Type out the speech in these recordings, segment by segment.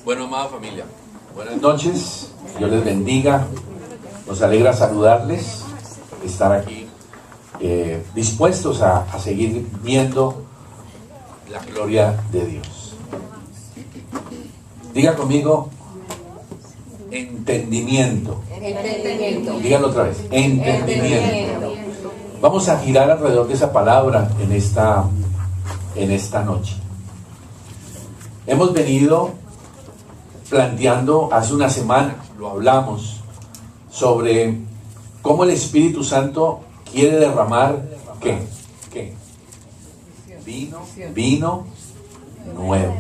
Bueno, amada familia, buenas noches, Dios les bendiga, nos alegra saludarles, estar aquí dispuestos a seguir viendo la gloria de Dios. Diga conmigo, entendimiento. Dígalo otra vez, entendimiento. Vamos a girar alrededor de esa palabra en esta noche. Hemos venido planteando hace una semana, lo hablamos, sobre cómo el Espíritu Santo quiere derramar, ¿qué? Vino nuevo.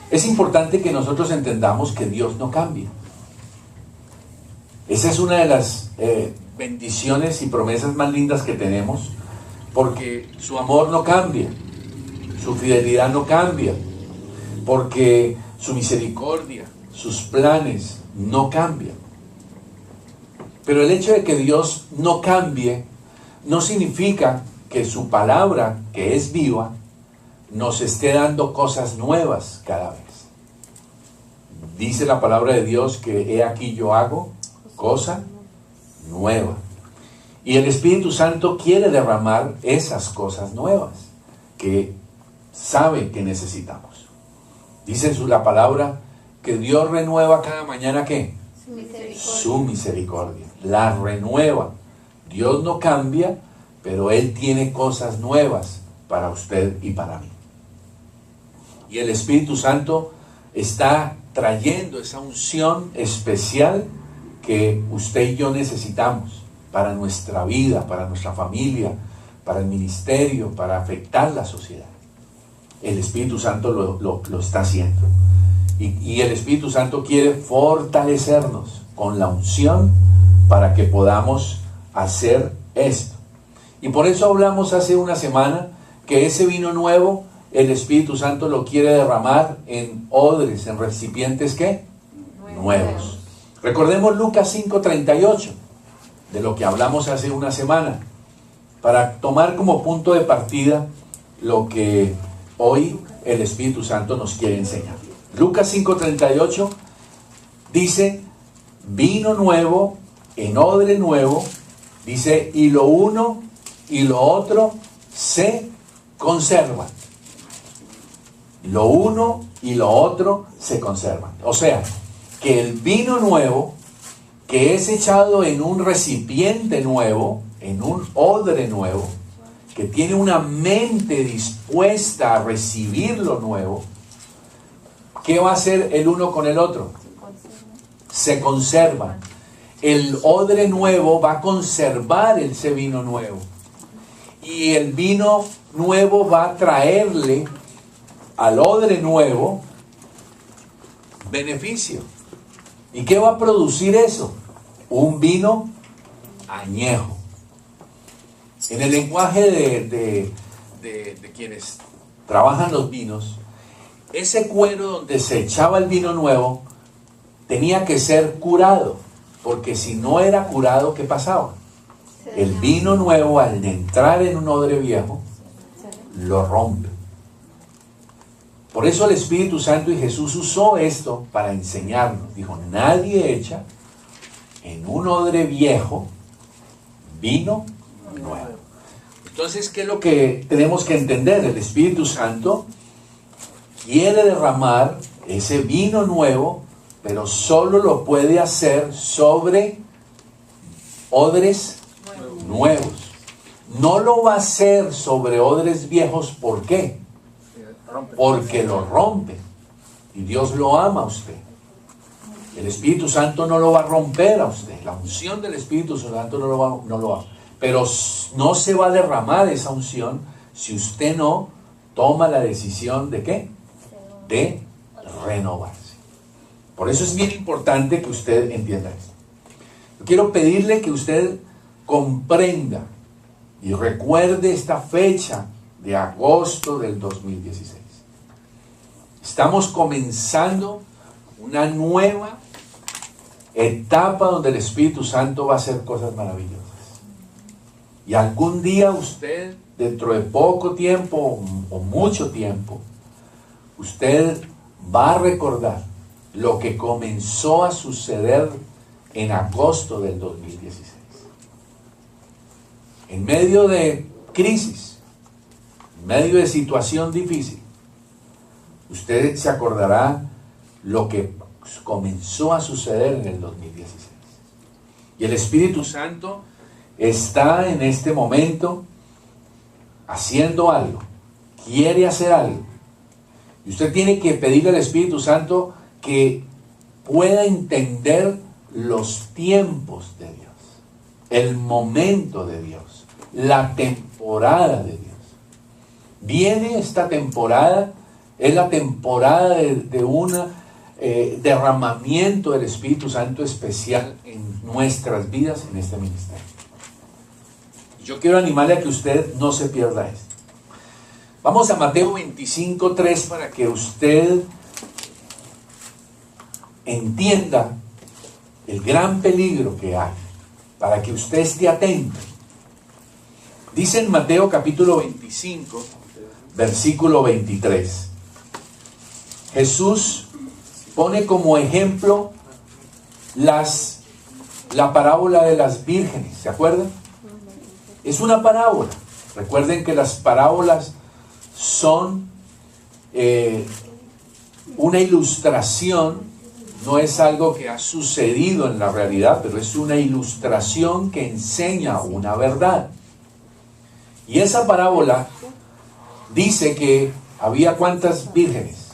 Es importante que nosotros entendamos que Dios no cambia. Esa es una de las bendiciones y promesas más lindas que tenemos, porque su amor no cambia, su fidelidad no cambia, porque su misericordia, sus planes no cambian. Pero el hecho de que Dios no cambie no significa que su palabra, que es viva, nos esté dando cosas nuevas cada vez. Dice la palabra de Dios que he aquí yo hago cosa nueva. Y el Espíritu Santo quiere derramar esas cosas nuevas que sabe que necesitamos. Dice la palabra que Dios renueva cada mañana, ¿qué? Su misericordia. La renueva. Dios no cambia, pero Él tiene cosas nuevas para usted y para mí. Y el Espíritu Santo está trayendo esa unción especial que usted y yo necesitamos para nuestra vida, para nuestra familia, para el ministerio, para afectar la sociedad. El Espíritu Santo lo está haciendo. Y el Espíritu Santo quiere fortalecernos con la unción para que podamos hacer esto. Y por eso hablamos hace una semana que ese vino nuevo, el Espíritu Santo lo quiere derramar en odres, en recipientes, ¿qué? Nuevos. Recordemos Lucas 5:38, de lo que hablamos hace una semana, para tomar como punto de partida lo que hoy el Espíritu Santo nos quiere enseñar. Lucas 5:38 dice, vino nuevo en odre nuevo, dice, y lo uno y lo otro se conservan. Lo uno y lo otro se conservan. O sea, que el vino nuevo, que es echado en un recipiente nuevo, en un odre nuevo, que tiene una mente dispuesta a recibir lo nuevo, ¿qué va a hacer el uno con el otro? Se conservan. El odre nuevo va a conservar ese vino nuevo. Y el vino nuevo va a traerle al odre nuevo beneficio. ¿Y qué va a producir eso? Un vino añejo. En el lenguaje de quienes trabajan los vinos, ese cuero donde se echaba el vino nuevo tenía que ser curado, porque si no era curado, ¿qué pasaba? El vino nuevo, al entrar en un odre viejo, lo rompe. Por eso el Espíritu Santo y Jesús usó esto para enseñarnos. Dijo, nadie echa en un odre viejo vino nuevo. Entonces, ¿qué es lo que tenemos que entender? El Espíritu Santo quiere derramar ese vino nuevo, pero solo lo puede hacer sobre odres nuevos. No lo va a hacer sobre odres viejos. ¿Por qué? Porque lo rompe. Y Dios lo ama a usted. El Espíritu Santo no lo va a romper a usted. La unción del Espíritu Santo no lo va. Pero no se va a derramar esa unción si usted no toma la decisión de ¿qué? De renovarse. Por eso es bien importante que usted entienda esto. Yo quiero pedirle que usted comprenda y recuerde esta fecha de agosto del 2016. Estamos comenzando una nueva etapa donde el Espíritu Santo va a hacer cosas maravillosas. Y algún día usted, dentro de poco tiempo o mucho tiempo, usted va a recordar lo que comenzó a suceder en agosto del 2016. En medio de crisis, en medio de situación difícil, usted se acordará lo que comenzó a suceder en el 2016. Y el Espíritu Santo está en este momento haciendo algo, quiere hacer algo. Y usted tiene que pedirle al Espíritu Santo que pueda entender los tiempos de Dios, el momento de Dios, la temporada de Dios. Viene esta temporada, es la temporada de un derramamiento del Espíritu Santo especial en nuestras vidas, en este ministerio. Yo quiero animarle a que usted no se pierda esto. Vamos a Mateo 25:3 para que usted entienda el gran peligro que hay, para que usted esté atento. Dice en Mateo capítulo 25, versículo 23. Jesús pone como ejemplo la parábola de las vírgenes, ¿se acuerdan? Es una parábola. Recuerden que las parábolas son una ilustración, no es algo que ha sucedido en la realidad, pero es una ilustración que enseña una verdad. Y esa parábola dice que había ¿cuántas vírgenes?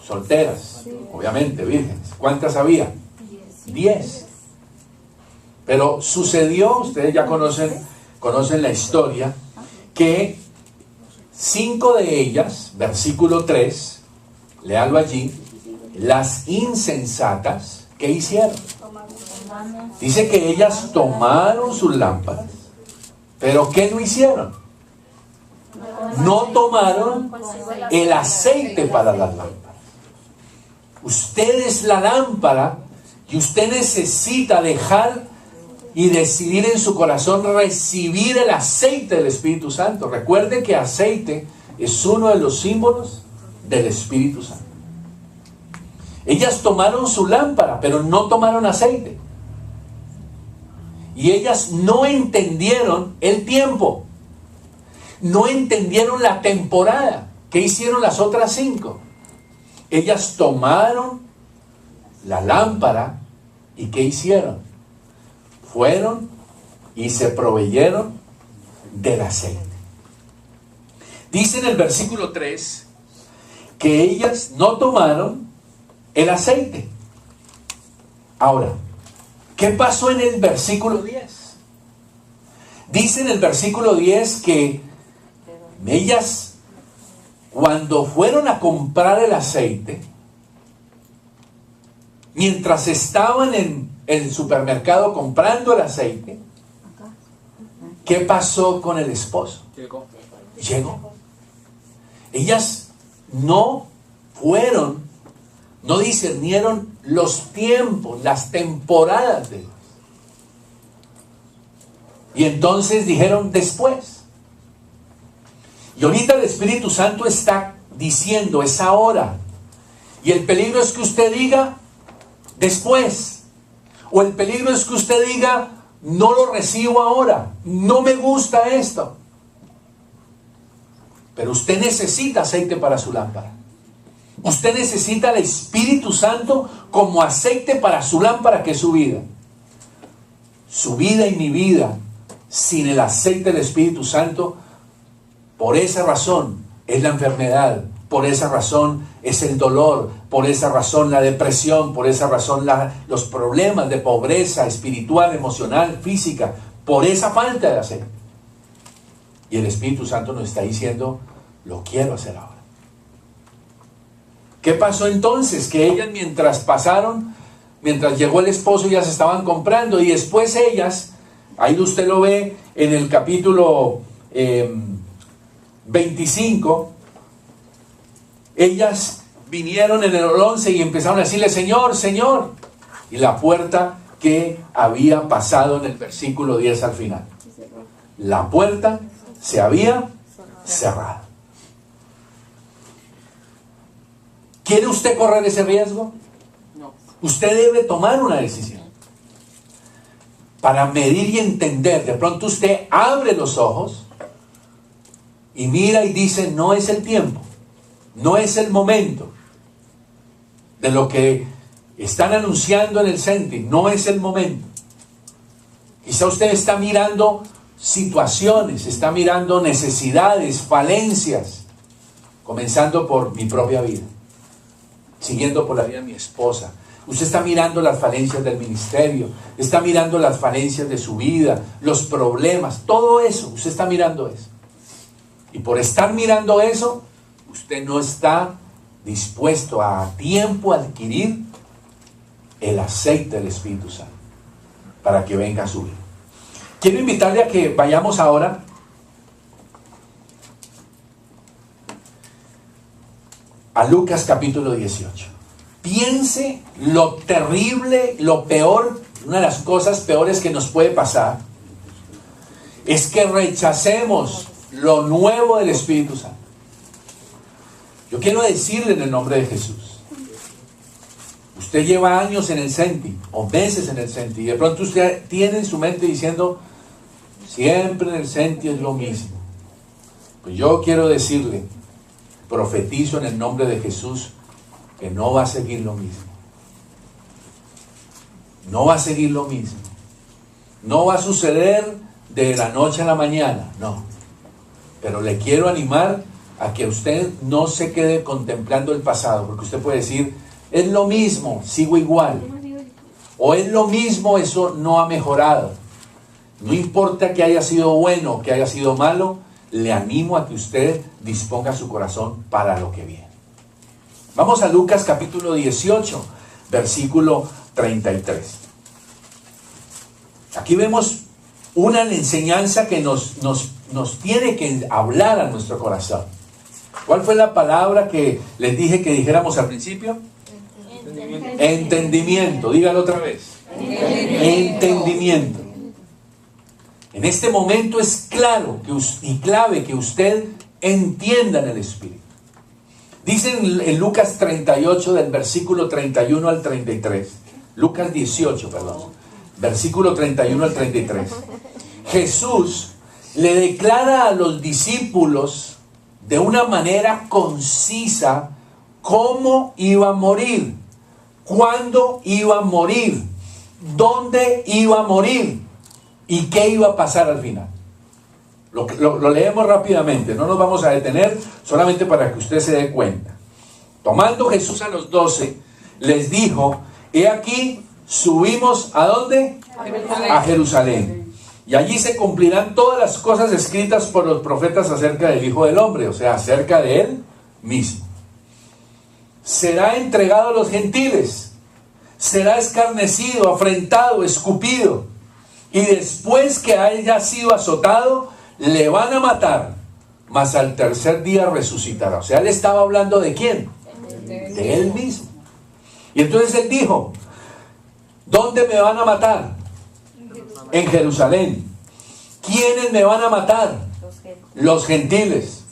Solteras, obviamente vírgenes. ¿Cuántas había? 10. Pero sucedió, ustedes ya conocen la historia, que 5 de ellas, versículo 3, léalo allí, las insensatas, ¿qué hicieron? Dice que ellas tomaron sus lámparas, pero ¿qué no hicieron? No tomaron el aceite para las lámparas. Usted es la lámpara y usted necesita dejar y decidir en su corazón recibir el aceite del Espíritu Santo. Recuerde que aceite es uno de los símbolos del Espíritu Santo. Ellas tomaron su lámpara, pero no tomaron aceite. Y ellas no entendieron el tiempo. No entendieron la temporada. ¿Qué hicieron las otras 5? Ellas tomaron la lámpara y ¿qué hicieron? Fueron y se proveyeron del aceite. Dice en el versículo 3 que ellas no tomaron el aceite. Ahora, ¿qué pasó en el versículo 10? Dice en el versículo 10 que ellas, cuando fueron a comprar el aceite, mientras estaban en el supermercado comprando el aceite, ¿qué pasó con el esposo? Llegó. Ellas no fueron, no discernieron los tiempos, las temporadas de Dios. Y entonces dijeron después. Y ahorita el Espíritu Santo está diciendo, es ahora. Y el peligro es que usted diga después. O el peligro es que usted diga, no lo recibo ahora, no me gusta esto. Pero usted necesita aceite para su lámpara. Usted necesita el Espíritu Santo como aceite para su lámpara, que es su vida. Su vida y mi vida, sin el aceite del Espíritu Santo, por esa razón es la enfermedad, por esa razón es el dolor, por esa razón la depresión, por esa razón los problemas de pobreza espiritual, emocional, física, por esa falta de aceite. Y el Espíritu Santo nos está diciendo, lo quiero hacer ahora. ¿Qué pasó entonces? Que ellas mientras llegó el esposo, ellas estaban comprando, y después ellas, ahí usted lo ve en el capítulo 25, ellas vinieron en el 11 y empezaron a decirle, Señor, Señor, y la puerta que había pasado en el versículo 10 al final, la puerta se había cerrado. ¿Quiere usted correr ese riesgo? No. Usted debe tomar una decisión. Para medir y entender, de pronto usted abre los ojos y mira y dice, no es el tiempo, no es el momento. De lo que están anunciando en el CENTI, no es el momento. Quizá usted está mirando situaciones, está mirando necesidades, falencias, comenzando por mi propia vida, siguiendo por la vida de mi esposa. Usted está mirando las falencias del ministerio, está mirando las falencias de su vida, los problemas, todo eso, usted está mirando eso. Y por estar mirando eso, usted no está dispuesto a tiempo a adquirir el aceite del Espíritu Santo para que venga a su vida. Quiero invitarle a que vayamos ahora a Lucas capítulo 18. Piense lo terrible, lo peor, una de las cosas peores que nos puede pasar es que rechacemos lo nuevo del Espíritu Santo. Yo quiero decirle en el nombre de Jesús, usted lleva años en el CENTI o meses en el CENTI y de pronto usted tiene en su mente diciendo, siempre en el CENTI es lo mismo. Pues yo quiero decirle, profetizo en el nombre de Jesús, que no va a seguir lo mismo. No va a seguir lo mismo. No va a suceder de la noche a la mañana, no. Pero le quiero animar a que usted no se quede contemplando el pasado, porque usted puede decir, es lo mismo, sigo igual. O es lo mismo, eso no ha mejorado. No importa que haya sido bueno o que haya sido malo, le animo a que usted disponga su corazón para lo que viene. Vamos a Lucas capítulo 18, versículo 33. Aquí vemos una enseñanza que nos tiene que hablar a nuestro corazón. ¿Cuál fue la palabra que les dije que dijéramos al principio? Entendimiento. Dígalo otra vez. Entendimiento. En este momento es claro y clave que usted entienda en el Espíritu. Dicen en Lucas 38 del versículo 31 al 33. Lucas 18, perdón. Versículo 31 al 33. Jesús le declara a los discípulos de una manera concisa cómo iba a morir, cuándo iba a morir, dónde iba a morir y qué iba a pasar al final. Lo leemos rápidamente, no nos vamos a detener, solamente para que usted se dé cuenta. Tomando Jesús a los 12, les dijo, he aquí, subimos ¿a dónde? A Jerusalén. Y allí se cumplirán todas las cosas escritas por los profetas acerca del Hijo del Hombre, o sea, acerca de Él mismo. Será entregado a los gentiles, será escarnecido, afrentado, escupido, y después que haya sido azotado, le van a matar, mas al tercer día resucitará. O sea, él estaba hablando ¿de quién? De él mismo. Y entonces él dijo, ¿dónde me van a matar? En Jerusalén. ¿Quiénes me van a matar? Los gentiles.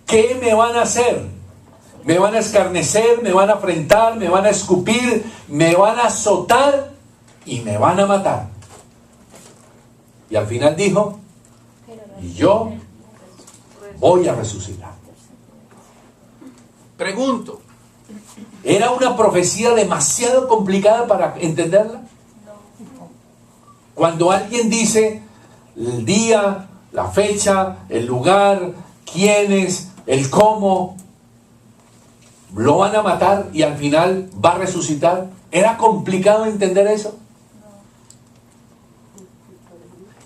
¿Qué me van a hacer? Me van a escarnecer, me van a afrentar, me van a escupir, me van a azotar y me van a matar. Y al final dijo, y yo voy a resucitar. Pregunto, ¿era una profecía demasiado complicada para entenderla? Cuando alguien dice el día, la fecha, el lugar, quiénes, el cómo, lo van a matar y al final va a resucitar, ¿era complicado entender eso?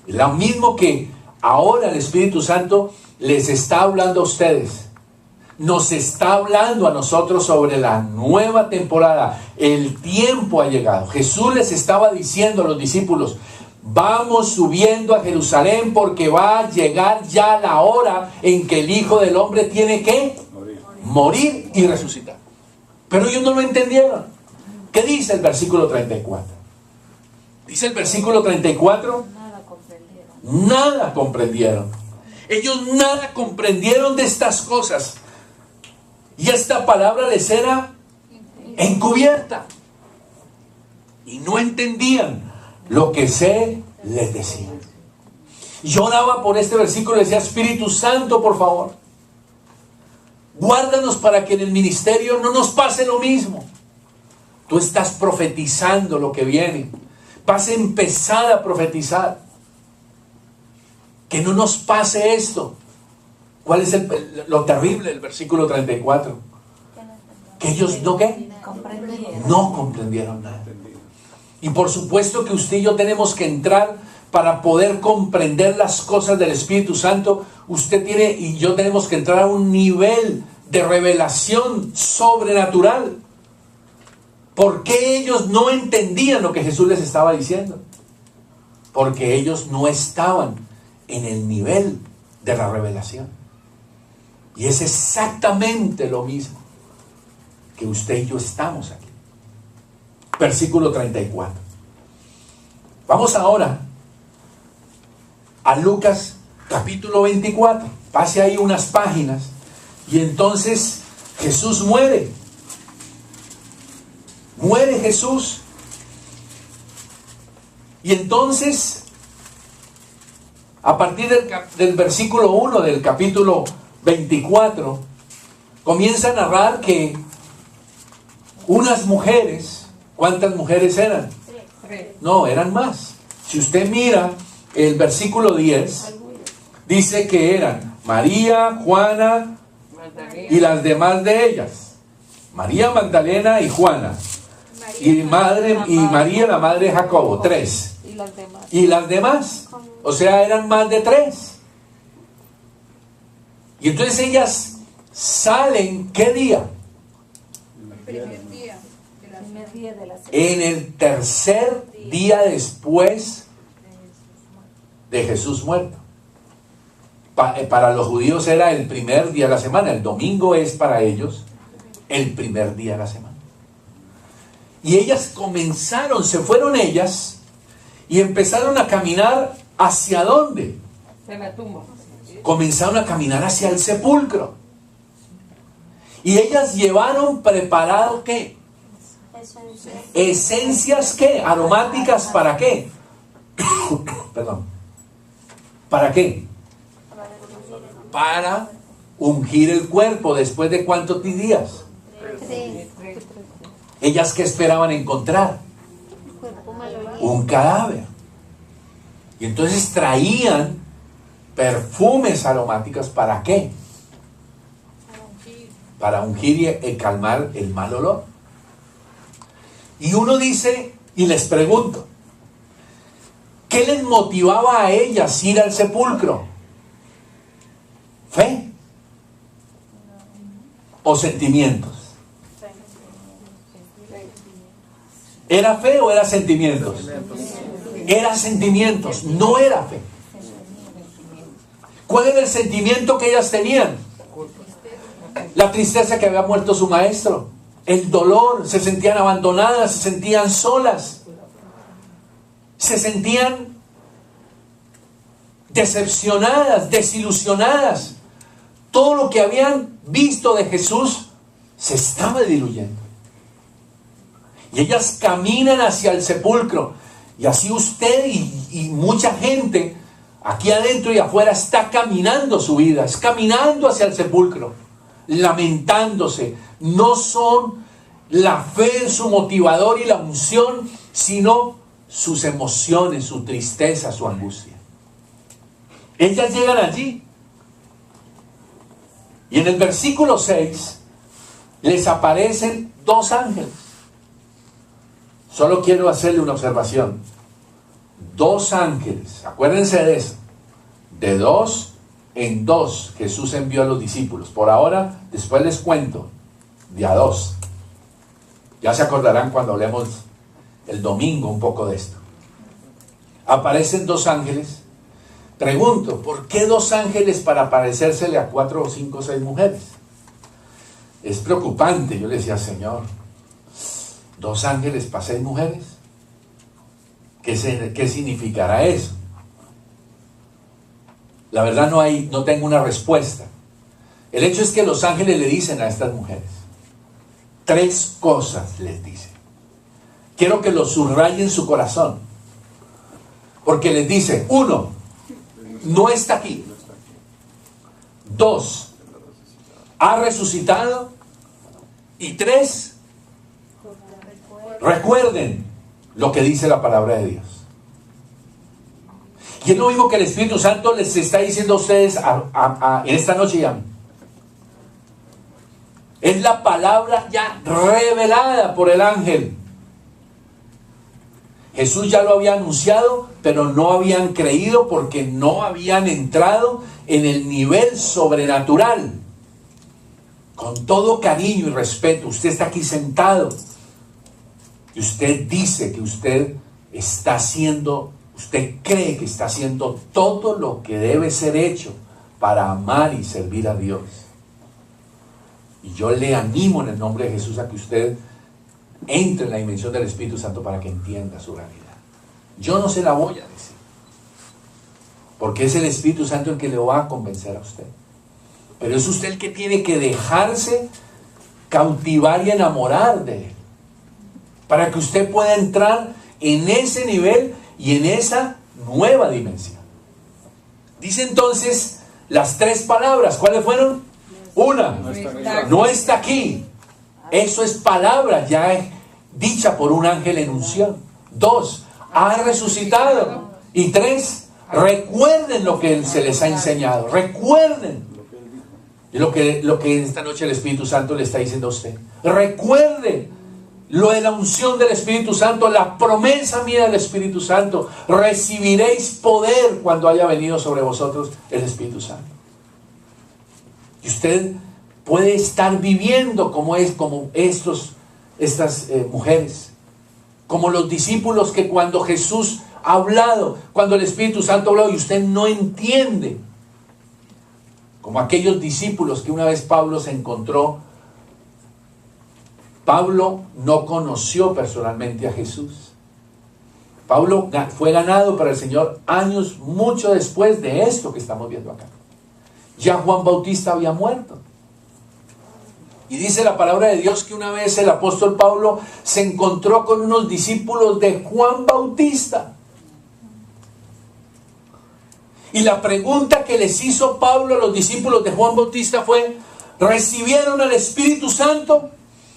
Lo mismo que ahora el Espíritu Santo les está hablando a ustedes. Nos está hablando a nosotros sobre la nueva temporada. El tiempo ha llegado. Jesús les estaba diciendo a los discípulos, vamos subiendo a Jerusalén porque va a llegar ya la hora en que el Hijo del Hombre tiene que morir y resucitar. Pero ellos no lo entendieron. ¿Qué dice el versículo 34? Dice el versículo 34, nada comprendieron. Ellos nada comprendieron de estas cosas. Y esta palabra les era encubierta. Y no entendían lo que se les decía. Yo oraba por este versículo y decía: Espíritu Santo, por favor, guárdanos para que en el ministerio no nos pase lo mismo. Tú estás profetizando lo que viene. Vas a empezar a profetizar. Que no nos pase esto. ¿Cuál es lo terrible del versículo 34? Que ellos no, ¿qué? No comprendieron nada. Y por supuesto que usted y yo tenemos que entrar para poder comprender las cosas del Espíritu Santo. Usted tiene y yo tenemos que entrar a un nivel de revelación sobrenatural. ¿Por qué ellos no entendían lo que Jesús les estaba diciendo? Porque ellos no estaban en el nivel de la revelación. Y es exactamente lo mismo que usted y yo estamos aquí. Versículo 34. Vamos ahora a Lucas capítulo 24. Pase ahí unas páginas. Y entonces Jesús muere. Muere Jesús. Y entonces, a partir del versículo 1 del capítulo 24, comienza a narrar que unas mujeres, ¿cuántas mujeres eran? No, eran más. Si usted mira el versículo 10, dice que eran María, Juana y las demás de ellas. María Magdalena y Juana. Y María, la madre de Jacobo, 3. Y las demás. O sea, eran más de 3. Y entonces ellas salen, ¿qué día? En el tercer día después de Jesús muerto. Para los judíos era el primer día de la semana. El domingo es para ellos el primer día de la semana. Y ellas comenzaron, se fueron ellas y empezaron a caminar ¿hacia dónde? En la tumba. Comenzaron a caminar hacia el sepulcro. Y ellas llevaron preparado ¿qué? Esencias ¿qué? Aromáticas ¿para qué? Perdón. ¿Para qué? Para ungir el cuerpo. ¿Después de cuántos días? Ellas ¿qué esperaban encontrar? Un cadáver. Y entonces traían perfumes aromáticos ¿para qué? Para ungir y calmar el mal olor. Y uno dice, y les pregunto, ¿qué les motivaba a ellas ir al sepulcro? ¿Fe? ¿O sentimientos? ¿Era fe o era sentimientos? Era sentimientos, no era fe. ¿Cuál era el sentimiento que ellas tenían? La tristeza que había muerto su maestro, el dolor, se sentían abandonadas, se sentían solas, se sentían decepcionadas, desilusionadas. Todo lo que habían visto de Jesús se estaba diluyendo. Y ellas caminan hacia el sepulcro. Y así usted y mucha gente aquí adentro y afuera está caminando su vida, es caminando hacia el sepulcro, lamentándose. No son la fe su motivador y la unción, sino sus emociones, su tristeza, su angustia. Ellas llegan allí. Y en el versículo 6 les aparecen 2 ángeles. Solo quiero hacerle una observación. 2 ángeles, acuérdense de eso. De 2 en 2 Jesús envió a los discípulos. Por ahora, después les cuento de a 2. Ya se acordarán cuando hablemos el domingo un poco de esto. Aparecen 2 ángeles. Pregunto, ¿por qué 2 ángeles para parecérsele a 4 o 5 o 6 mujeres? Es preocupante. Yo le decía, Señor, 2 ángeles para 6 mujeres. ¿Qué significará eso? La verdad no tengo una respuesta. El hecho es que los ángeles le dicen a estas mujeres, 3 cosas les dicen. Quiero que lo subrayen en su corazón. Porque les dice, 1, no está aquí. 2, ha resucitado. Y 3, recuerden lo que dice la palabra de Dios. Y es lo mismo que el Espíritu Santo les está diciendo a ustedes en esta noche ya. Es la palabra ya revelada por el ángel. Jesús ya lo había anunciado, pero no habían creído porque no habían entrado en el nivel sobrenatural. Con todo cariño y respeto, usted está aquí sentado y usted dice que usted está haciendo, usted cree que está haciendo todo lo que debe ser hecho para amar y servir a Dios. Y yo le animo en el nombre de Jesús a que usted entre en la dimensión del Espíritu Santo para que entienda su realidad. Yo no se la voy a decir, porque es el Espíritu Santo el que le va a convencer a usted. Pero es usted el que tiene que dejarse cautivar y enamorar de Él, para que usted pueda entrar en ese nivel y en esa nueva dimensión. Dice entonces las 3 palabras. ¿Cuáles fueron? 1, no está aquí. Eso es palabra ya dicha por un ángel en unción. 2, ha resucitado. Y 3, recuerden lo que se les ha enseñado. Recuerden. Y lo que esta noche el Espíritu Santo le está diciendo a usted. Recuerde lo de la unción del Espíritu Santo, la promesa mía del Espíritu Santo. Recibiréis poder cuando haya venido sobre vosotros el Espíritu Santo. Y usted puede estar viviendo como estas mujeres, como los discípulos que cuando Jesús ha hablado, cuando el Espíritu Santo ha hablado y usted no entiende, como aquellos discípulos que una vez Pablo se encontró. Pablo no conoció personalmente a Jesús. Pablo fue ganado para el Señor años mucho después de esto que estamos viendo acá. Ya Juan Bautista había muerto. Y dice la palabra de Dios que una vez el apóstol Pablo se encontró con unos discípulos de Juan Bautista. Y la pregunta que les hizo Pablo a los discípulos de Juan Bautista fue: ¿recibieron el Espíritu Santo?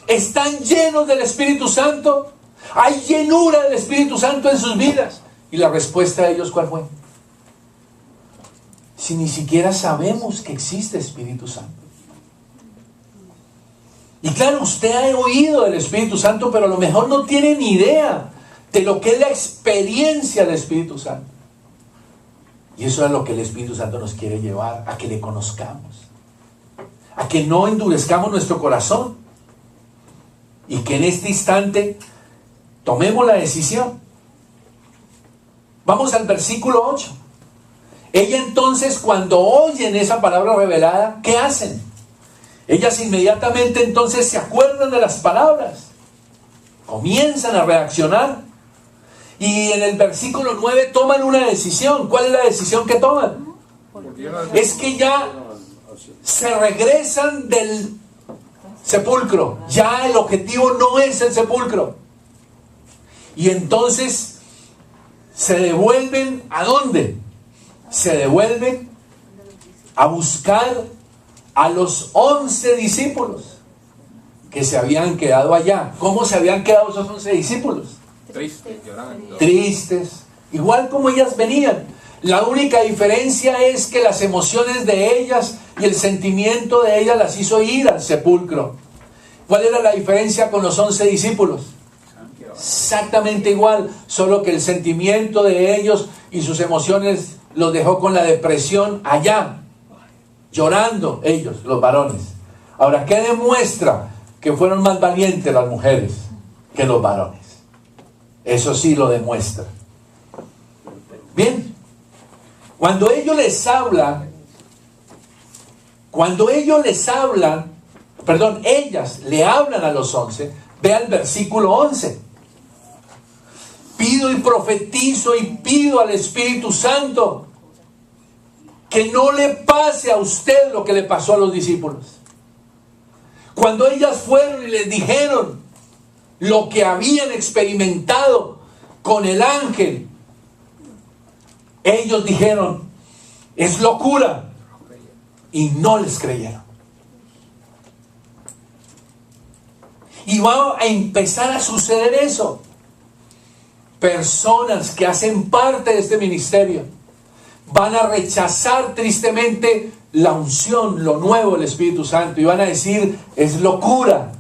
¿Están llenos del Espíritu Santo? ¿Hay llenura del Espíritu Santo en sus vidas? Y la respuesta de ellos, ¿cuál fue? Si ni siquiera sabemos que existe Espíritu Santo. Y claro, usted ha oído del Espíritu Santo, pero a lo mejor no tiene ni idea de lo que es la experiencia del Espíritu Santo. Y eso es lo que el Espíritu Santo nos quiere llevar, a que le conozcamos, a que no endurezcamos nuestro corazón y que en este instante tomemos la decisión. Vamos al versículo 8. Ella entonces, cuando oyen esa palabra revelada, ¿qué hacen? Ellas inmediatamente entonces se acuerdan de las palabras, comienzan a reaccionar. Y en el versículo 9 toman una decisión. ¿Cuál es la decisión que toman? Es que ya se regresan del sepulcro. Ya el objetivo no es el sepulcro. Y entonces se devuelven ¿a dónde? Se devuelven a buscar a los 11 discípulos que se habían quedado allá. ¿Cómo se habían quedado esos 11 discípulos? Tristes, llorando. Tristes, igual como ellas venían. La única diferencia es que las emociones de ellas y el sentimiento de ellas las hizo ir al sepulcro. ¿Cuál era la diferencia con los 11 discípulos? Exactamente igual, solo que el sentimiento de ellos y sus emociones los dejó con la depresión allá, llorando ellos, los varones. Ahora, ¿qué demuestra? Que fueron más valientes las mujeres que los varones. Eso sí lo demuestra. Bien, cuando ellos les hablan, ellas le hablan a los 11, ve al versículo 11. Pido y profetizo y pido al Espíritu Santo. que no le pase a usted lo que le pasó a los discípulos. Cuando ellas fueron y les dijeron lo que habían experimentado con el ángel, ellos dijeron, es locura, y no les creyeron. Y va a empezar a suceder eso. Personas que hacen parte de este ministerio van a rechazar tristemente la unción, lo nuevo del Espíritu Santo, y van a decir, es locura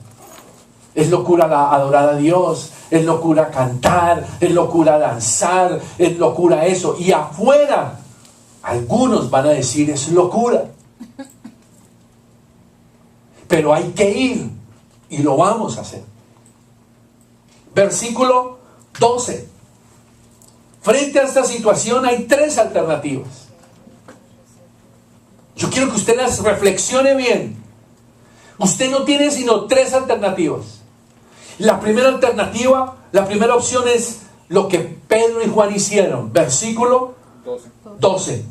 adorar a Dios, es locura cantar, es locura danzar, es locura eso. Y afuera, algunos van a decir, es locura. Pero hay que ir, y lo vamos a hacer. Versículo 12. Frente a esta situación hay tres alternativas. Yo quiero que usted las reflexione bien. Usted no tiene sino tres alternativas. La primera alternativa, la primera opción es lo que Pedro y Juan hicieron. Versículo 12.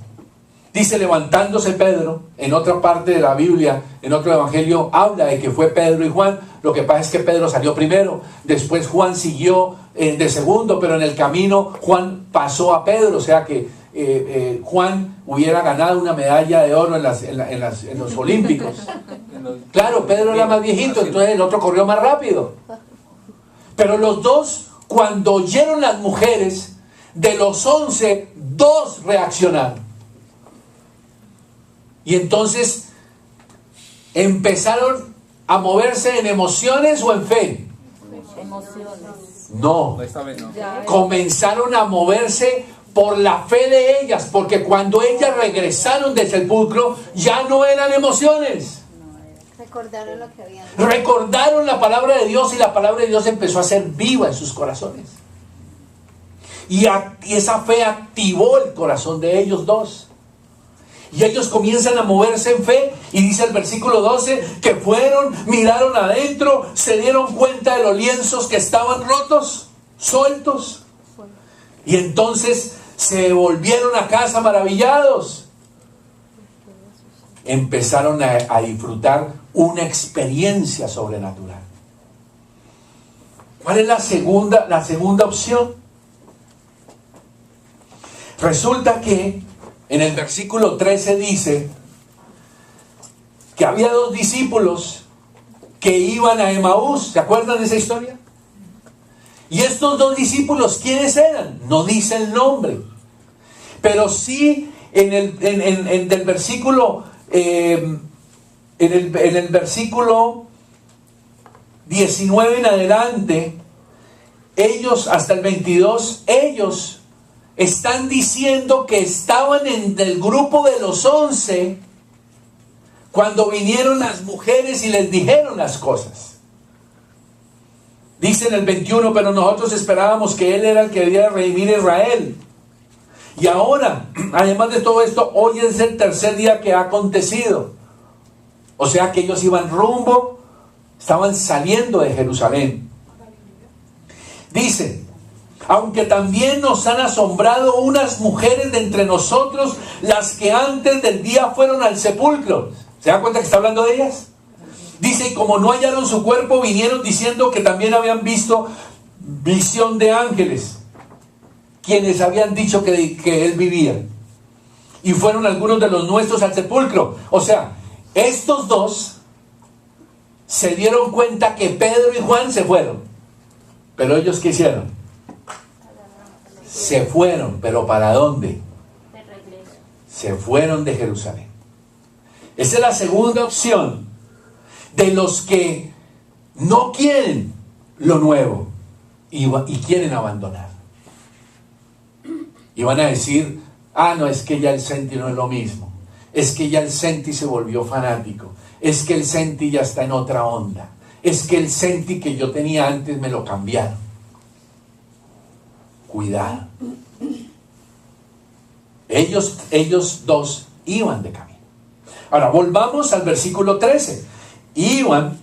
Dice, levantándose Pedro, en otra parte de la Biblia, en otro evangelio, habla de que fue Pedro y Juan. Lo que pasa es que Pedro salió primero, después Juan siguió de segundo, pero en el camino Juan pasó a Pedro, o sea que Juan hubiera ganado una medalla de oro en los Olímpicos. Claro, Pedro era más viejito, entonces el otro corrió más rápido. Pero los dos, cuando oyeron las mujeres, de los 11, 2 reaccionaron. Y entonces empezaron a moverse en emociones o en fe. Emociones. No. Esta vez no. Comenzaron a moverse por la fe de ellas, porque cuando ellas regresaron del sepulcro, ya no eran emociones. Recordaron lo que habían dicho. Recordaron la palabra de Dios, y la palabra de Dios empezó a ser viva en sus corazones. Y esa fe activó el corazón de ellos dos. Y ellos comienzan a moverse en fe, y dice el versículo 12, que fueron, miraron adentro, se dieron cuenta de los lienzos que estaban rotos, sueltos. Y entonces se volvieron a casa maravillados. Empezaron a disfrutar una experiencia sobrenatural. ¿Cuál es la segunda opción? Resulta que en el versículo 13 dice que había 2 discípulos que iban a Emaús. ¿Se acuerdan de esa historia? Y estos 2 discípulos, ¿quiénes eran? No dice el nombre. Pero sí en el versículo en el versículo 19 en adelante, ellos, hasta el 22, ellos están diciendo que estaban en el grupo de los 11 cuando vinieron las mujeres y les dijeron las cosas. Dice en el 21, pero nosotros esperábamos que Él era el que debía redimir a Israel. Y ahora, además de todo esto, hoy es el tercer día que ha acontecido. O sea que ellos iban rumbo, estaban saliendo de Jerusalén. Dice, aunque también nos han asombrado unas mujeres de entre nosotros, las que antes del día fueron al sepulcro. ¿Se dan cuenta que está hablando de ellas? Dice, y como no hallaron su cuerpo, vinieron diciendo que también habían visto visión de ángeles, quienes habían dicho que él vivía. Y fueron algunos de los nuestros al sepulcro. O sea, estos 2 se dieron cuenta que Pedro y Juan se fueron. Pero ellos, ¿qué hicieron? Se fueron, pero ¿para dónde? Se fueron de Jerusalén. Esa es la segunda opción de los que no quieren lo nuevo y quieren abandonar. Y van a decir, no, es que ya el Senti no es lo mismo. Es que ya el Senti se volvió fanático. Es que el Senti ya está en otra onda. Es que el Senti que yo tenía antes me lo cambiaron. Cuidado. Ellos 2 iban de camino. Ahora, volvamos al versículo 13. Iban,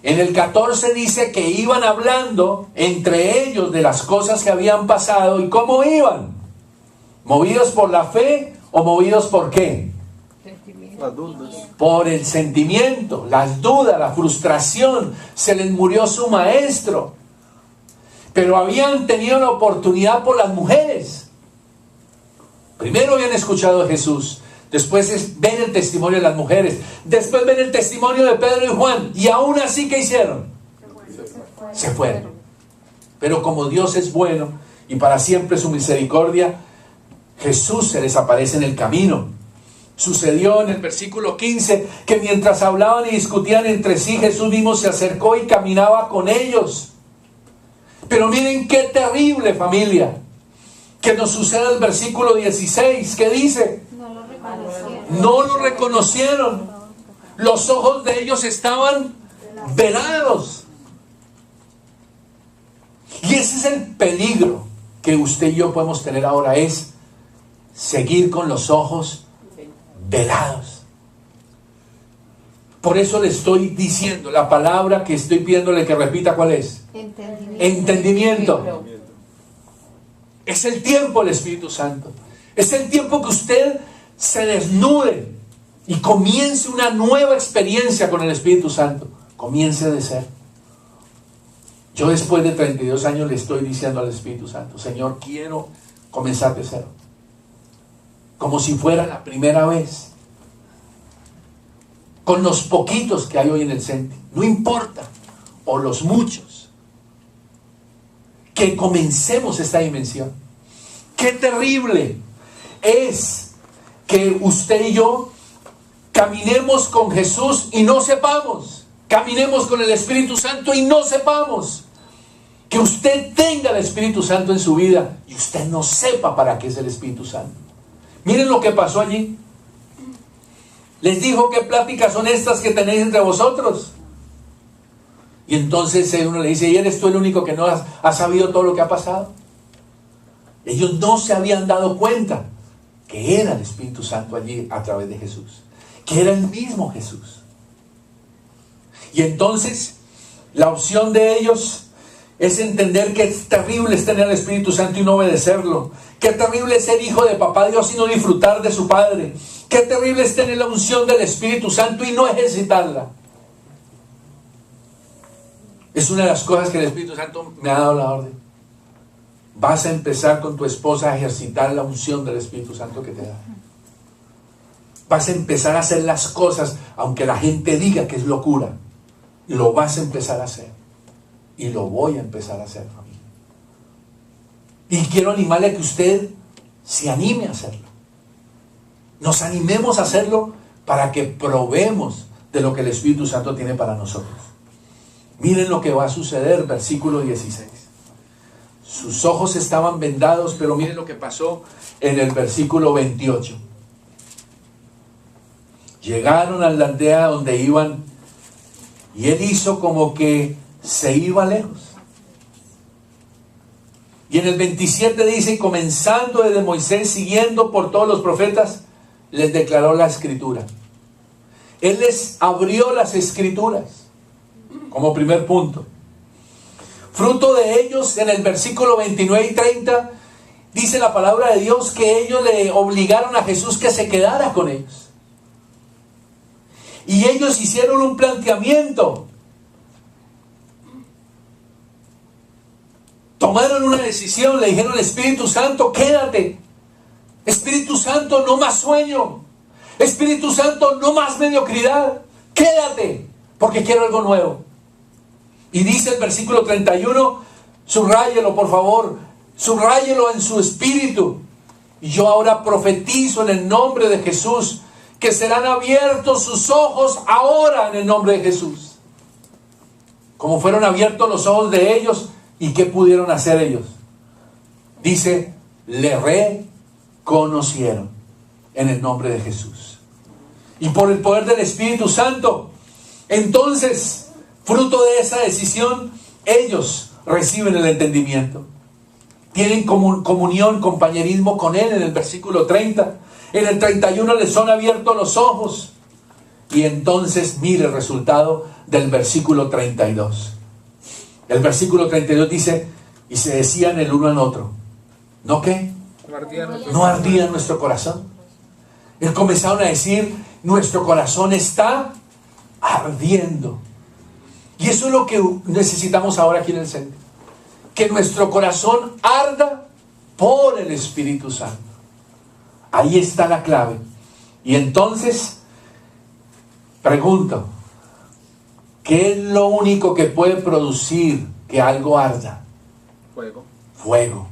en el 14 dice que iban hablando entre ellos de las cosas que habían pasado. ¿Y cómo iban? ¿Movidos por la fe ¿O movidos por qué? Las dudas. Por el sentimiento, las dudas, la frustración. Se les murió su maestro. Pero habían tenido la oportunidad por las mujeres. Primero habían escuchado a Jesús. Después ven el testimonio de las mujeres. Después ven el testimonio de Pedro y Juan. Y aún así, ¿qué hicieron? Se fueron. Pero como Dios es bueno y para siempre su misericordia, Jesús se les aparece en el camino. Sucedió en el versículo 15 que mientras hablaban y discutían entre sí, Jesús mismo se acercó y caminaba con ellos. Pero miren qué terrible, familia, que nos sucede el versículo 16, que dice: No lo reconocieron. no lo reconocieron. Los ojos de ellos estaban velados. Y ese es el peligro que usted y yo podemos tener ahora, es seguir con los ojos velados. Por eso le estoy diciendo, la palabra que estoy pidiéndole que repita, ¿cuál es? Entendimiento. Es el tiempo del Espíritu Santo. Es el tiempo que usted se desnude y comience una nueva experiencia con el Espíritu Santo. Comience de ser. Yo después de 32 años le estoy diciendo al Espíritu Santo: Señor, quiero comenzar de cero. Como si fuera la primera vez. Con los poquitos que hay hoy en el centro. No importa. O los muchos. Que comencemos esta dimensión. Qué terrible es que usted y yo caminemos con Jesús y no sepamos. Caminemos con el Espíritu Santo y no sepamos. Que usted tenga el Espíritu Santo en su vida y usted no sepa para qué es el Espíritu Santo. Miren lo que pasó allí. Les dijo: ¿qué pláticas son estas que tenéis entre vosotros? Y entonces uno le dice: ¿y eres tú el único que no has sabido todo lo que ha pasado? Ellos no se habían dado cuenta que era el Espíritu Santo allí a través de Jesús, que era el mismo Jesús. Y entonces la opción de ellos es entender que es terrible es tener al Espíritu Santo y no obedecerlo. Qué terrible es ser hijo de papá Dios y no disfrutar de su Padre. Qué terrible es tener la unción del Espíritu Santo y no ejercitarla. Es una de las cosas que el Espíritu Santo me ha dado la orden. Vas a empezar con tu esposa a ejercitar la unción del Espíritu Santo que te da. Vas a empezar a hacer las cosas aunque la gente diga que es locura. Lo vas a empezar a hacer. Y lo voy a empezar a hacer, familia. Y quiero animarle a que usted se anime a hacerlo. Nos animemos a hacerlo para que probemos de lo que el Espíritu Santo tiene para nosotros. Miren lo que va a suceder, versículo 16. Sus ojos estaban vendados, pero miren lo que pasó en el versículo 28. Llegaron a la aldea donde iban y él hizo como que se iba lejos. Y en el 27 dice: comenzando desde Moisés, siguiendo por todos los profetas, les declaró la escritura. Él les abrió las escrituras como primer punto. Fruto de ellos, en el versículo 29 y 30, dice la palabra de Dios que ellos le obligaron a Jesús que se quedara con ellos. Y ellos hicieron un planteamiento. Tomaron una decisión, le dijeron al Espíritu Santo: quédate. Espíritu Santo, no más sueño. Espíritu Santo, no más mediocridad. Quédate, porque quiero algo nuevo. Y dice el versículo 31, subráyelo por favor, subráyelo en su espíritu. Y yo ahora profetizo en el nombre de Jesús que serán abiertos sus ojos ahora en el nombre de Jesús. Como fueron abiertos los ojos de ellos, ¿y qué pudieron hacer ellos? Dice: le reconocieron en el nombre de Jesús. Y por el poder del Espíritu Santo, entonces, fruto de esa decisión, ellos reciben el entendimiento. Tienen comunión, compañerismo con Él en el versículo 30. En el 31 les son abiertos los ojos. Y entonces mire el resultado del versículo 32. El versículo 32 dice: y se decían el uno al otro: ¿no qué? No ardía nuestro ¿No ardía nuestro corazón? Comenzaron a decir, nuestro corazón está ardiendo. Y eso es lo que necesitamos ahora aquí en el centro. Que nuestro corazón arda por el Espíritu Santo. Ahí está la clave. Y entonces, pregunto, ¿qué es lo único que puede producir que algo arda? Fuego. Fuego.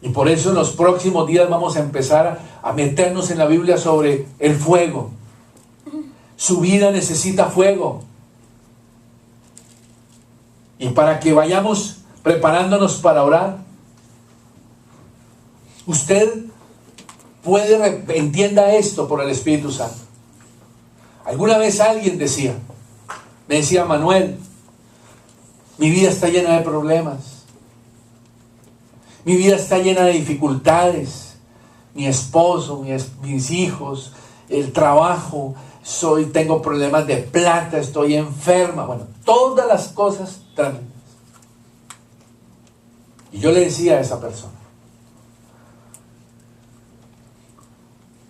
Y por eso en los próximos días vamos a empezar a meternos en la Biblia sobre el fuego. Su vida necesita fuego. Y para que vayamos preparándonos para orar, usted entienda esto por el Espíritu Santo. Alguna vez alguien me decía, Manuel, mi vida está llena de problemas. Mi vida está llena de dificultades. Mi esposo, mis hijos, el trabajo, tengo problemas de plata, estoy enferma. Bueno, todas las cosas tremendas. Y yo le decía a esa persona,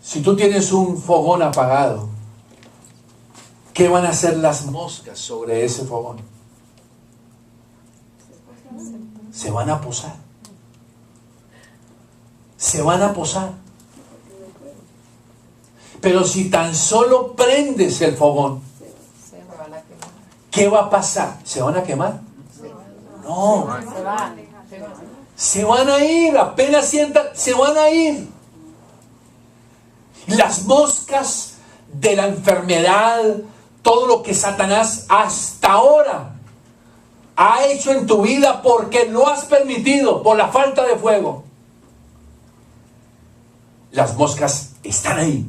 si tú tienes un fogón apagado, ¿qué van a hacer las moscas sobre ese fogón? Se van a posar. Se van a posar. Pero si tan solo prendes el fogón, ¿qué va a pasar? ¿Se van a quemar? No. Se van a ir, apenas sientan, se van a ir. Las moscas de la enfermedad, todo lo que Satanás hasta ahora ha hecho en tu vida porque lo has permitido por la falta de fuego. Las moscas están ahí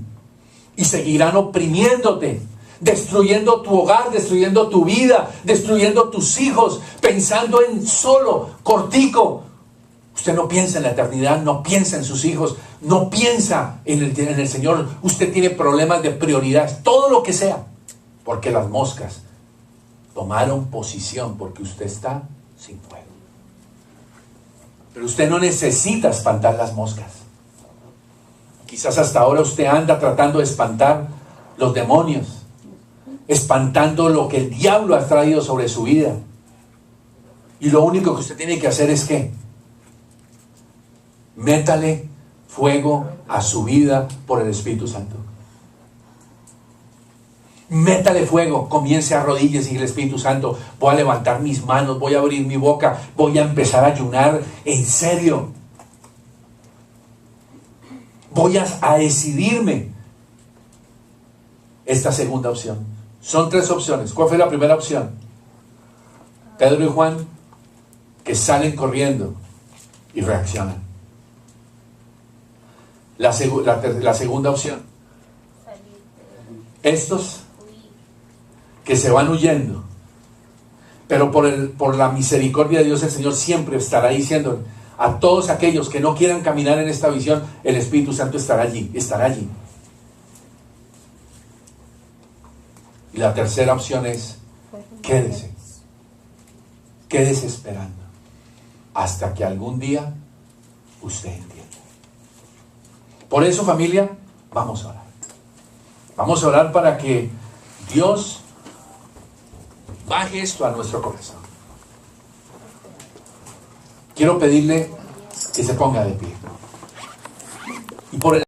y seguirán oprimiéndote, destruyendo tu hogar, destruyendo tu vida, destruyendo tus hijos, pensando en solo, cortico. Usted no piensa en la eternidad, no piensa en sus hijos, no piensa en el Señor. Usted tiene problemas de prioridades, todo lo que sea, porque las moscas tomaron posición, porque usted está sin fuego. Pero usted no necesita espantar las moscas. Quizás hasta ahora usted anda tratando de espantar los demonios, espantando lo que el diablo ha traído sobre su vida. Y lo único que usted tiene que hacer es ¿qué? Métale fuego a su vida por el Espíritu Santo. Métale fuego, comience a rodillas y el Espíritu Santo, voy a levantar mis manos, voy a abrir mi boca, voy a empezar a ayunar en serio. Voy a decidirme. Esta segunda opción. Son 3 opciones. ¿Cuál fue la primera opción? Pedro y Juan, que salen corriendo y reaccionan. La segunda opción. Estos que se van huyendo. Pero por la misericordia de Dios, el Señor siempre estará diciendo a todos aquellos que no quieran caminar en esta visión, el Espíritu Santo estará allí, estará allí. Y la tercera opción es, quédese esperando, hasta que algún día usted entienda. Por eso, familia, vamos a orar. Vamos a orar para que Dios baje esto a nuestro corazón. Quiero pedirle que se ponga de pie. Y por el